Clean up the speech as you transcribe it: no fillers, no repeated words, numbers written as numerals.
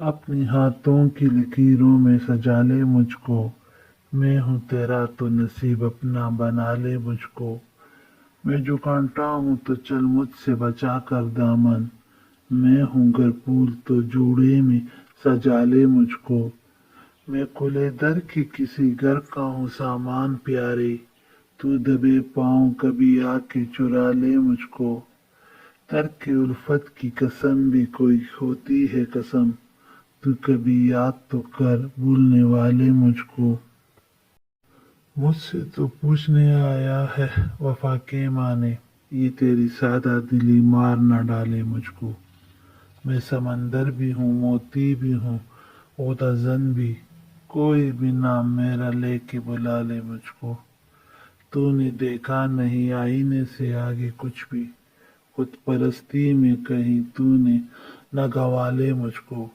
اپنی ہاتھوں کی لکیروں میں سجا لے مجھ کو، میں ہوں تیرا تو نصیب اپنا بنا لے مجھ کو۔ میں جو کانٹا ہوں تو چل مجھ سے بچا کر دامن، میں ہوں گر پھول تو جوڑے میں سجا لے مجھ کو۔ میں کھلے در کے کسی گھر کا ہوں سامان پیارے، تو دبے پاؤں کبھی آ کے چرا لے مجھ کو۔ ترک الفت کی قسم بھی کوئی ہوتی ہے قسم، تو کبھی یاد تو کر بھولنے والے مجھ کو۔ مجھ سے تو پوچھنے آیا ہے وفا کے معنی، یہ تیری سادہ دلی مار نہ ڈالے مجھ کو۔ میں سمندر بھی ہوں موتی بھی ہوں غوطہ زن بھی، کوئی بھی نام میرا لے کے بلا لے مجھ کو۔ تو نے دیکھا نہیں آئینے سے آگے کچھ بھی، خود پرستی میں کہیں تو نے نہ گوا لے مجھ کو۔